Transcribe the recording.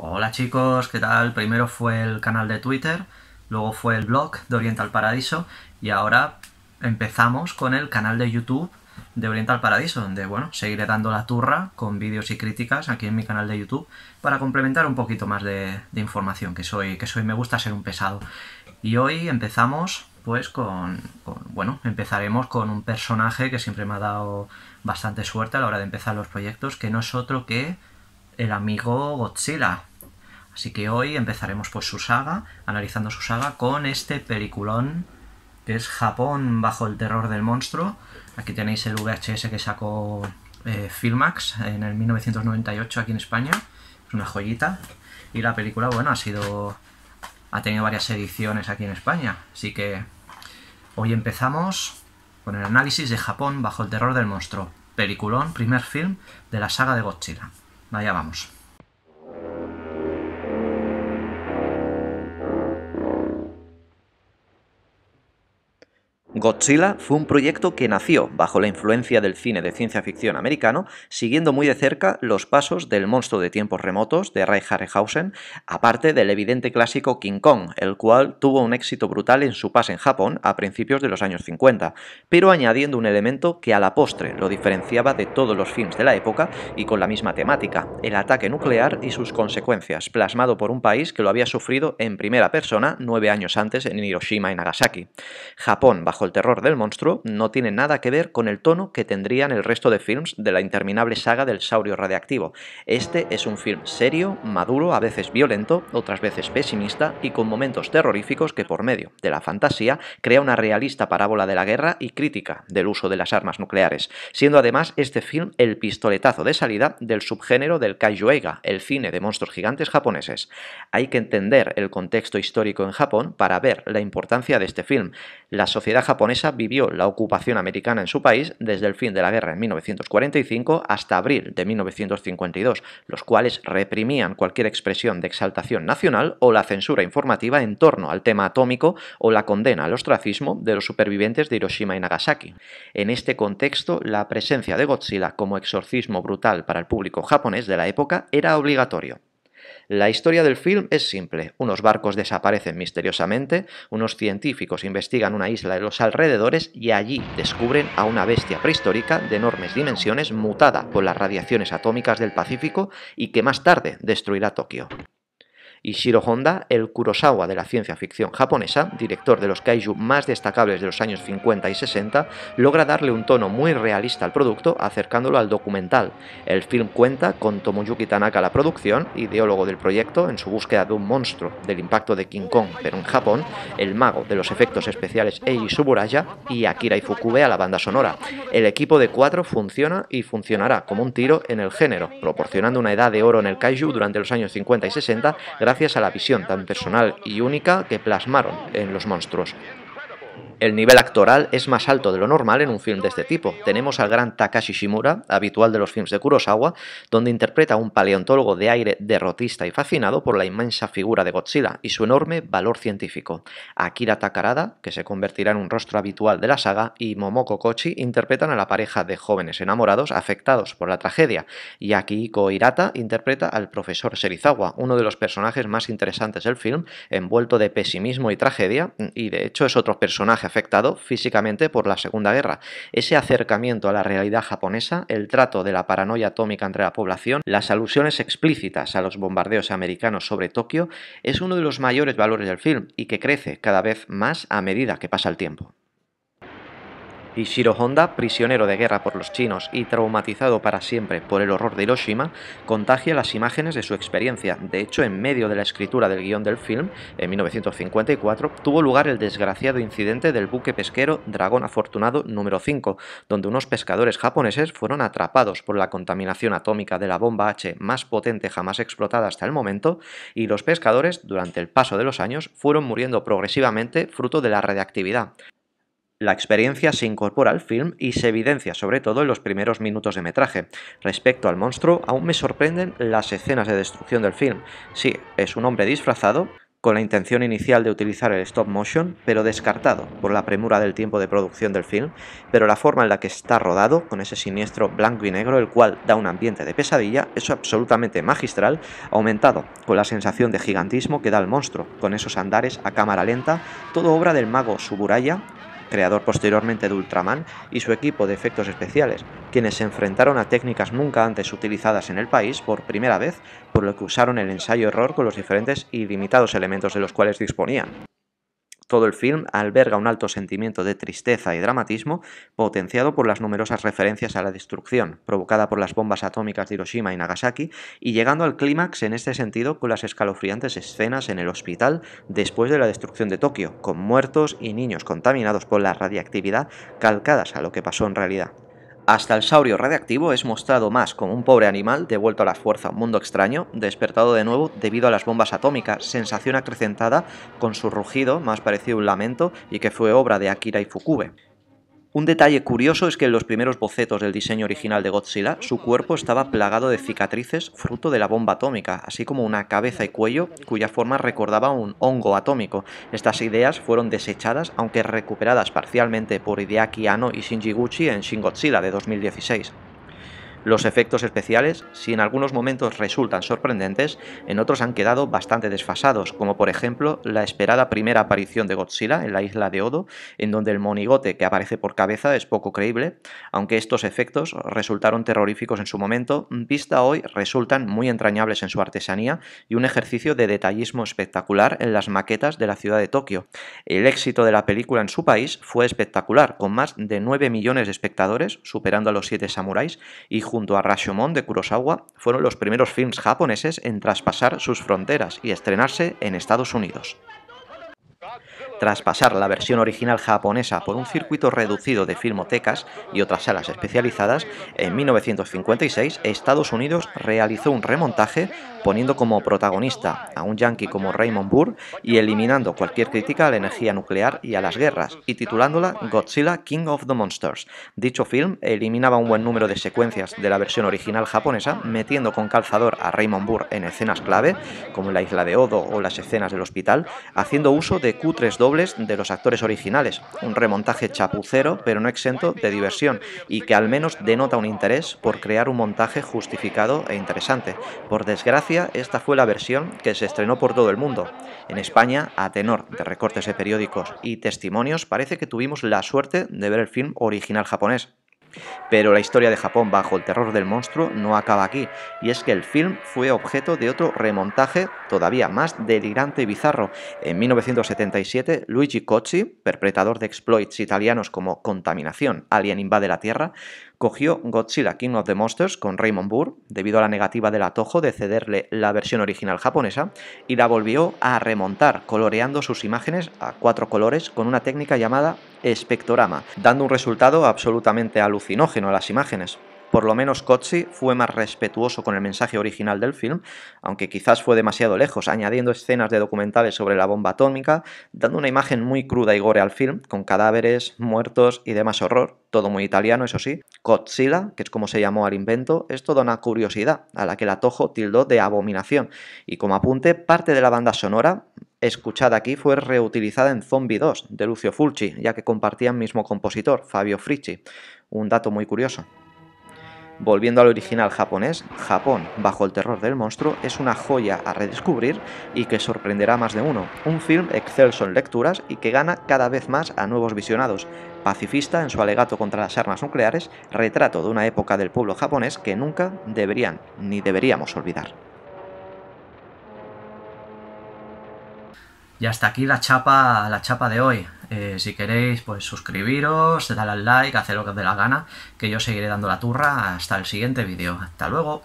Hola chicos, ¿qué tal? Primero fue el canal de Twitter, luego fue el blog de Oriental Paradiso y ahora empezamos con el canal de YouTube de Oriental Paradiso, donde bueno, seguiré dando la turra con vídeos y críticas aquí en mi canal de YouTube para complementar un poquito más de información, que soy me gusta ser un pesado. Y hoy empezamos pues empezaremos con un personaje que siempre me ha dado bastante suerte a la hora de empezar los proyectos, que no es otro que el amigo Godzilla. Así que hoy empezaremos pues su saga, analizando su saga con este peliculón que es Japón bajo el terror del monstruo. Aquí tenéis el VHS que sacó Filmax en el 1998 aquí en España. Es una joyita. Y la película, bueno, ha tenido varias ediciones aquí en España. Así que hoy empezamos con el análisis de Japón bajo el terror del monstruo. Peliculón, primer film de la saga de Godzilla. Vaya, vamos. Godzilla fue un proyecto que nació bajo la influencia del cine de ciencia ficción americano, siguiendo muy de cerca los pasos del monstruo de tiempos remotos de Ray Harryhausen, aparte del evidente clásico King Kong, el cual tuvo un éxito brutal en su pase en Japón a principios de los años 50, pero añadiendo un elemento que a la postre lo diferenciaba de todos los films de la época y con la misma temática, el ataque nuclear y sus consecuencias, plasmado por un país que lo había sufrido en primera persona 9 años antes en Hiroshima y Nagasaki. Japón, bajo el terror del monstruo, no tiene nada que ver con el tono que tendrían el resto de films de la interminable saga del saurio radiactivo. Este es un film serio, maduro, a veces violento, otras veces pesimista y con momentos terroríficos que por medio de la fantasía crea una realista parábola de la guerra y crítica del uso de las armas nucleares, siendo además este film el pistoletazo de salida del subgénero del kaiju eiga, el cine de monstruos gigantes japoneses. Hay que entender el contexto histórico en Japón para ver la importancia de este film. La sociedad japonesa vivió la ocupación americana en su país desde el fin de la guerra en 1945 hasta abril de 1952, los cuales reprimían cualquier expresión de exaltación nacional o la censura informativa en torno al tema atómico o la condena al ostracismo de los supervivientes de Hiroshima y Nagasaki. En este contexto, la presencia de Godzilla como exorcismo brutal para el público japonés de la época era obligatorio. La historia del film es simple. Unos barcos desaparecen misteriosamente, unos científicos investigan una isla de los alrededores y allí descubren a una bestia prehistórica de enormes dimensiones mutada por las radiaciones atómicas del Pacífico y que más tarde destruirá Tokio. Ishiro Honda, el Kurosawa de la ciencia ficción japonesa, director de los kaiju más destacables de los años 50 y 60, logra darle un tono muy realista al producto acercándolo al documental. El film cuenta con Tomoyuki Tanaka a la producción, ideólogo del proyecto en su búsqueda de un monstruo del impacto de King Kong pero en Japón, el mago de los efectos especiales Eiji Tsuburaya y Akira Ifukube a la banda sonora. El equipo de 4 funciona y funcionará como un tiro en el género, proporcionando una edad de oro en el kaiju durante los años 50 y 60 gracias a la visión tan personal y única que plasmaron en los monstruos. El nivel actoral es más alto de lo normal en un film de este tipo. Tenemos al gran Takashi Shimura, habitual de los films de Kurosawa, donde interpreta a un paleontólogo de aire derrotista y fascinado por la inmensa figura de Godzilla y su enorme valor científico. Akira Takarada, que se convertirá en un rostro habitual de la saga, y Momoko Kochi interpretan a la pareja de jóvenes enamorados afectados por la tragedia, y Akihiko Hirata interpreta al profesor Serizawa, uno de los personajes más interesantes del film, envuelto de pesimismo y tragedia, y de hecho es otro personaje afectado físicamente por la Segunda Guerra. Ese acercamiento a la realidad japonesa, el trato de la paranoia atómica entre la población, las alusiones explícitas a los bombardeos americanos sobre Tokio, es uno de los mayores valores del film y que crece cada vez más a medida que pasa el tiempo. Ishiro Honda, prisionero de guerra por los chinos y traumatizado para siempre por el horror de Hiroshima, contagia las imágenes de su experiencia. De hecho, en medio de la escritura del guión del film, en 1954, tuvo lugar el desgraciado incidente del buque pesquero Dragón Afortunado número 5, donde unos pescadores japoneses fueron atrapados por la contaminación atómica de la bomba H más potente jamás explotada hasta el momento, y los pescadores, durante el paso de los años, fueron muriendo progresivamente fruto de la radiactividad. La experiencia se incorpora al film y se evidencia sobre todo en los primeros minutos de metraje. Respecto al monstruo, aún me sorprenden las escenas de destrucción del film. Sí, es un hombre disfrazado, con la intención inicial de utilizar el stop motion, pero descartado por la premura del tiempo de producción del film, pero la forma en la que está rodado, con ese siniestro blanco y negro, el cual da un ambiente de pesadilla, es absolutamente magistral, aumentado con la sensación de gigantismo que da el monstruo, con esos andares a cámara lenta, todo obra del mago Suburaya, creador posteriormente de Ultraman, y su equipo de efectos especiales, quienes se enfrentaron a técnicas nunca antes utilizadas en el país por primera vez, por lo que usaron el ensayo-error con los diferentes y limitados elementos de los cuales disponían. Todo el film alberga un alto sentimiento de tristeza y dramatismo, potenciado por las numerosas referencias a la destrucción provocada por las bombas atómicas de Hiroshima y Nagasaki, y llegando al clímax en este sentido con las escalofriantes escenas en el hospital después de la destrucción de Tokio, con muertos y niños contaminados por la radiactividad calcadas a lo que pasó en realidad. Hasta el saurio radiactivo es mostrado más como un pobre animal devuelto a la fuerza a un mundo extraño, despertado de nuevo debido a las bombas atómicas, sensación acrecentada con su rugido más parecido a un lamento y que fue obra de Akira Ifukube. Un detalle curioso es que en los primeros bocetos del diseño original de Godzilla, su cuerpo estaba plagado de cicatrices fruto de la bomba atómica, así como una cabeza y cuello cuya forma recordaba un hongo atómico. Estas ideas fueron desechadas, aunque recuperadas parcialmente por Hideaki Anno y Shinji Gucci en Shin Godzilla de 2016. Los efectos especiales, si en algunos momentos resultan sorprendentes, en otros han quedado bastante desfasados, como por ejemplo la esperada primera aparición de Godzilla en la isla de Odo, en donde el monigote que aparece por cabeza es poco creíble, aunque estos efectos resultaron terroríficos en su momento, vista hoy resultan muy entrañables en su artesanía y un ejercicio de detallismo espectacular en las maquetas de la ciudad de Tokio. El éxito de la película en su país fue espectacular, con más de 9 millones de espectadores, superando a los 7 samuráis, y junto a Rashomon de Kurosawa, fueron los primeros films japoneses en traspasar sus fronteras y estrenarse en Estados Unidos. Tras pasar la versión original japonesa por un circuito reducido de filmotecas y otras salas especializadas, en 1956 Estados Unidos realizó un remontaje poniendo como protagonista a un yanqui como Raymond Burr y eliminando cualquier crítica a la energía nuclear y a las guerras, y titulándola Godzilla King of the Monsters. Dicho film eliminaba un buen número de secuencias de la versión original japonesa, metiendo con calzador a Raymond Burr en escenas clave, como en la isla de Odo o las escenas del hospital, haciendo uso de cutres dobles de los actores originales, un remontaje chapucero pero no exento de diversión y que al menos denota un interés por crear un montaje justificado e interesante. Por desgracia, esta fue la versión que se estrenó por todo el mundo. En España, a tenor de recortes de periódicos y testimonios, parece que tuvimos la suerte de ver el film original japonés. Pero la historia de Japón bajo el terror del monstruo no acaba aquí, y es que el film fue objeto de otro remontaje todavía más delirante y bizarro. En 1977, Luigi Cocci, perpetrador de exploits italianos como Contaminación, Alien invade la Tierra, cogió Godzilla King of the Monsters con Raymond Burr, debido a la negativa del Atojo de cederle la versión original japonesa, y la volvió a remontar, coloreando sus imágenes a 4 colores con una técnica llamada espectrorama, dando un resultado absolutamente alucinógeno a las imágenes. Por lo menos Cocci fue más respetuoso con el mensaje original del film, aunque quizás fue demasiado lejos, añadiendo escenas de documentales sobre la bomba atómica, dando una imagen muy cruda y gore al film, con cadáveres, muertos y demás horror, todo muy italiano, eso sí. Godzilla, que es como se llamó al invento, es toda una curiosidad, a la que el Atojo tildó de abominación, y como apunte, parte de la banda sonora escuchada aquí fue reutilizada en Zombie 2, de Lucio Fulci, ya que compartían mismo compositor, Fabio Fricci. Un dato muy curioso. Volviendo al original japonés, Japón, bajo el terror del monstruo, es una joya a redescubrir y que sorprenderá a más de uno. Un film excelso en lecturas y que gana cada vez más a nuevos visionados. Pacifista en su alegato contra las armas nucleares, retrato de una época del pueblo japonés que nunca deberían ni deberíamos olvidar. Y hasta aquí la chapa de hoy. Si queréis, pues suscribiros, darle al like, hacer lo que os dé la gana, que yo seguiré dando la turra hasta el siguiente vídeo. Hasta luego.